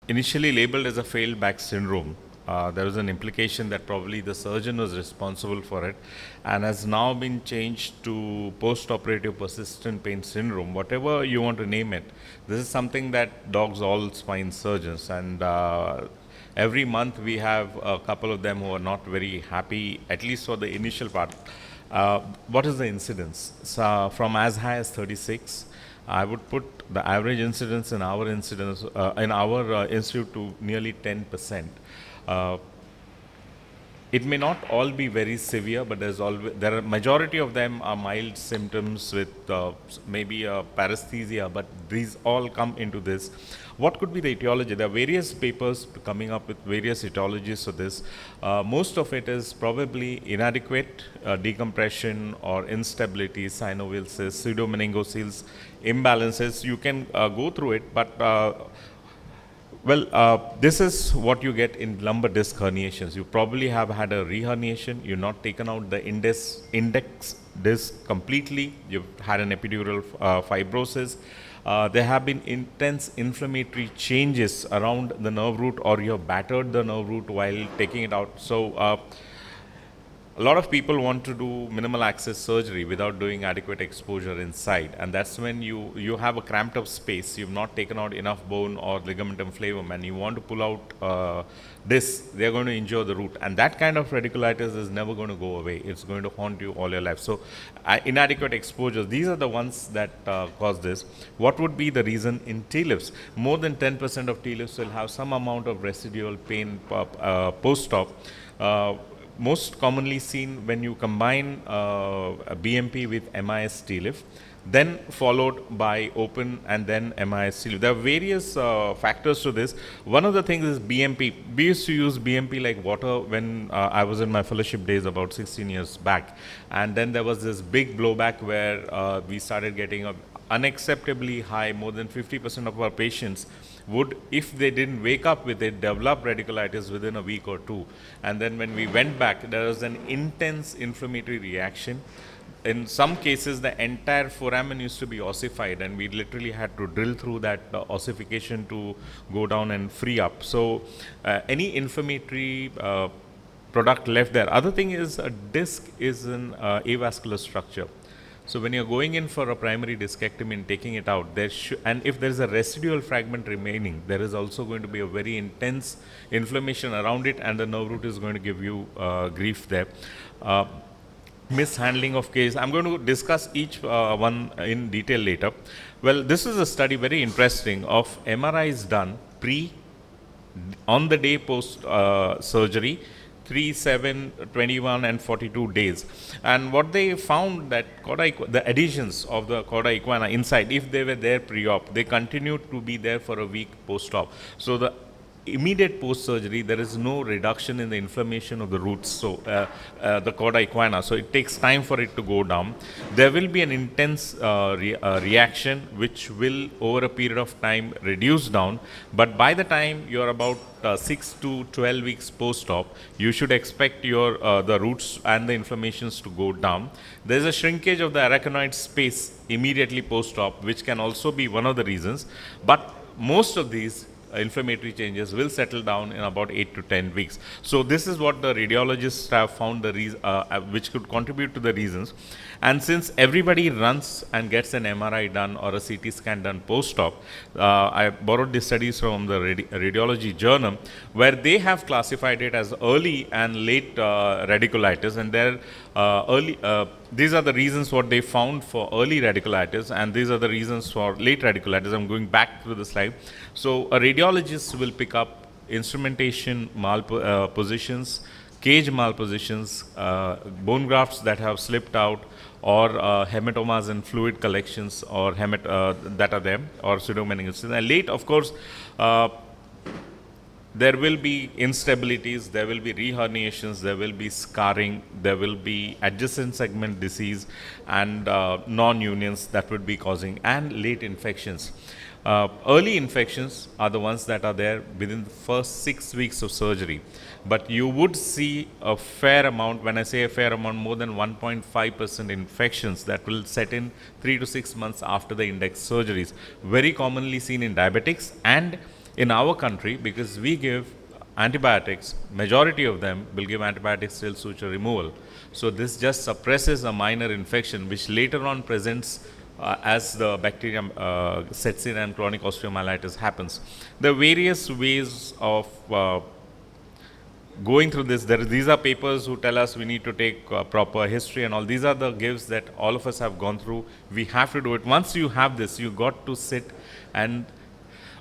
Initially labeled as a failed back syndrome. There was an implication that probably the surgeon was responsible for it, and has now been changed to post-operative persistent pain syndrome, whatever you want to name it. This is something that dogs all spine surgeons, and every month we have a couple of them who are not very happy, at least for the initial part. What is the incidence? So from as high as 36, I would put the average incidence in our institute to nearly 10%. Uh, it may not all be very severe, but there are majority of them are mild symptoms with maybe paresthesia, but these all come into this. What could be the etiology? There are various papers coming up with various etiologies for this. Most of it is probably inadequate decompression or instability, synovial cysts, pseudomeningocele imbalances. You can go through it, but this is what you get in lumbar disc herniations. You probably have had a reherniation. You've not taken out the index disc completely. You've had an epidural fibrosis. There have been intense inflammatory changes around the nerve root, or you have battered the nerve root while taking it out. So, a lot of people want to do minimal access surgery without doing adequate exposure inside, and that's when you have a cramped up space. You've not taken out enough bone or ligamentum flavum, and you want to pull out this. They're going to injure the root, and that kind of radiculitis is never going to go away. It's going to haunt you all your life. So, inadequate exposures, these are the ones that cause this. What would be the reason in T-lifts? More than 10% of T-lifts will have some amount of residual pain post-op. Most commonly seen when you combine a BMP with MIS T-lift, then followed by open and then MIS T-lift. There are various factors to this. One of the things is BMP. We used to use BMP like water when I was in my fellowship days about 16 years back. And then there was this big blowback where we started getting a unacceptably high. More than 50% of our patients would, if they didn't wake up with it, develop radiculitis within a week or two. And then when we went back, there was an intense inflammatory reaction. In some cases, the entire foramen used to be ossified, and we literally had to drill through that ossification to go down and free up. So any inflammatory product left there. Other thing is, a disc is an avascular structure. So when you're going in for a primary discectomy and taking it out, and if there is a residual fragment remaining, there is also going to be a very intense inflammation around it, and the nerve root is going to give you grief there. Mishandling of case. I'm going to discuss each one in detail later. Well, this is a study, very interesting, of MRIs done on the day post surgery, 3, 7, 21 and 42 days. And what they found that the adhesions of the chorda equina inside, if they were there pre-op, they continued to be there for a week post-op. So the immediate post-surgery, there is no reduction in the inflammation of the roots, so the chorda equina. So it takes time for it to go down. There will be an intense reaction which will, over a period of time, reduce down. But by the time you're about 6 to 12 weeks post-op, you should expect your the roots and the inflammations to go down. There's a shrinkage of the arachnoid space immediately post-op, which can also be one of the reasons. But most of these inflammatory changes will settle down in about 8 to 10 weeks. So this is what the radiologists have found which could contribute to the reasons. And since everybody runs and gets an MRI done or a CT scan done post-op, I borrowed these studies from the radiology journal, where they have classified it as early and late radiculitis, and these are the reasons what they found for early radiculitis, and these are the reasons for late radiculitis. I'm going back to the slide. So a radiologist will pick up instrumentation malpositions, cage malpositions, bone grafts that have slipped out, or hematomas and fluid collections, or that are there, or pseudomeningitis. And late, of course, there will be instabilities, there will be reherniations, there will be scarring, there will be adjacent segment disease, and non-unions that would be causing, and late infections. Early infections are the ones that are there within the first 6 weeks of surgery. But you would see a fair amount, when I say a fair amount, more than 1.5% infections that will set in 3 to 6 months after the index surgeries. Very commonly seen in diabetics and In our country, because we give antibiotics, majority of them will give antibiotics till suture removal. So this just suppresses a minor infection which later on presents as the bacterium sets in and chronic osteomyelitis happens. There are various ways of going through this. These are papers who tell us we need to take proper history and all. These are the gives that all of us have gone through. We have to do it. Once you have this, you got to sit and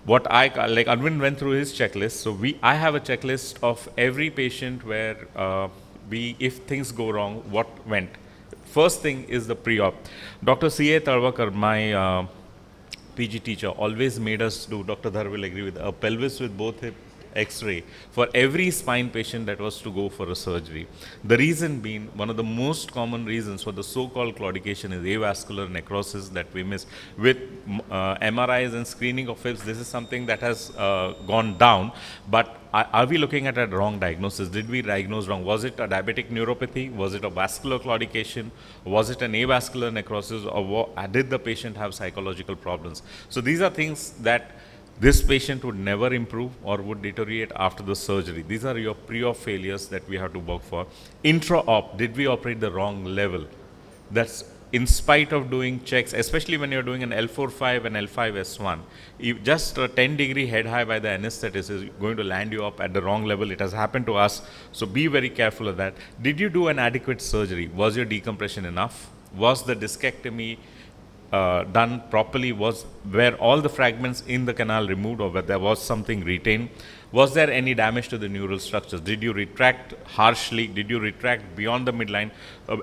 what like Arvind went through his checklist. So I have a checklist of every patient where if things go wrong, what went. First thing is the pre-op. Dr. C.A. Tarwakar, my PG teacher, always made us do, Dr. Dhar will agree with, a pelvis with both hip X-ray for every spine patient that was to go for a surgery. The reason being, one of the most common reasons for the so-called claudication is avascular necrosis that we miss. With MRIs and screening of hips, this is something that has gone down, but are we looking at a wrong diagnosis? Did we diagnose wrong? Was it a diabetic neuropathy? Was it a vascular claudication? Was it an avascular necrosis? Or did the patient have psychological problems? So these are things that this patient would never improve or would deteriorate after the surgery. These are your pre-op failures that we have to work for. Intra-op, did we operate the wrong level? That's in spite of doing checks, especially when you're doing an L4-5 and L5-S1. If just a 10-degree head high by the anesthetist is going to land you up at the wrong level. It has happened to us, so be very careful of that. Did you do an adequate surgery? Was your decompression enough? Was the discectomy done properly? Were all the fragments in the canal removed, or where there was something retained? Was there any damage to the neural structures? Did you retract harshly? Did you retract beyond the midline?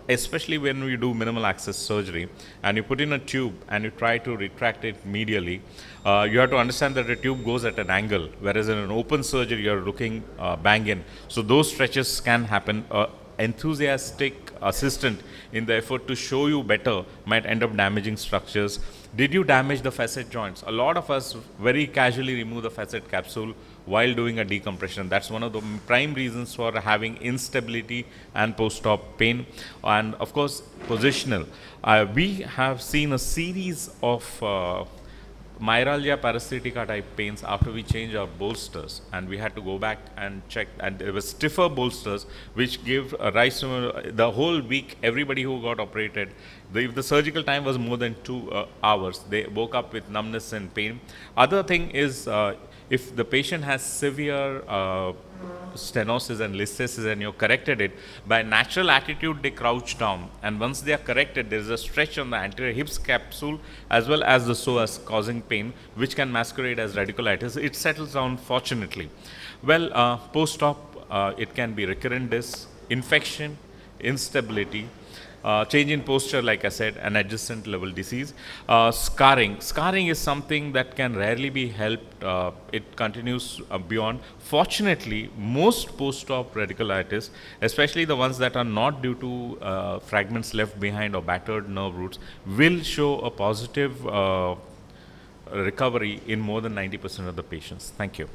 Especially when we do minimal access surgery and you put in a tube and you try to retract it medially, you have to understand that the tube goes at an angle, whereas in an open surgery you're looking bang in. So those stretches can happen. Enthusiastic assistant in the effort to show you better might end up damaging structures. Did you damage the facet joints? A lot of us very casually remove the facet capsule while doing a decompression. That's one of the prime reasons for having instability and post-op pain. And of course, positional. We have seen a series of myalgia parasitica type pains after we changed our bolsters, and we had to go back and check, and there were stiffer bolsters which gave rise to the whole week. Everybody who got operated, if the surgical time was more than 2 hours, they woke up with numbness and pain. Other thing is if the patient has severe stenosis and listhesis and you corrected it, by natural attitude they crouch down, and once they are corrected there is a stretch on the anterior hips capsule as well as the psoas causing pain, which can masquerade as radiculitis. It settles down fortunately. Well, post-op it can be recurrent disc, infection, instability, change in posture, like I said, and adjacent level disease. Scarring is something that can rarely be helped. It continues beyond. Fortunately, most post-op radiculitis, especially the ones that are not due to fragments left behind or battered nerve roots, will show a positive recovery in more than 90% of the patients. Thank you.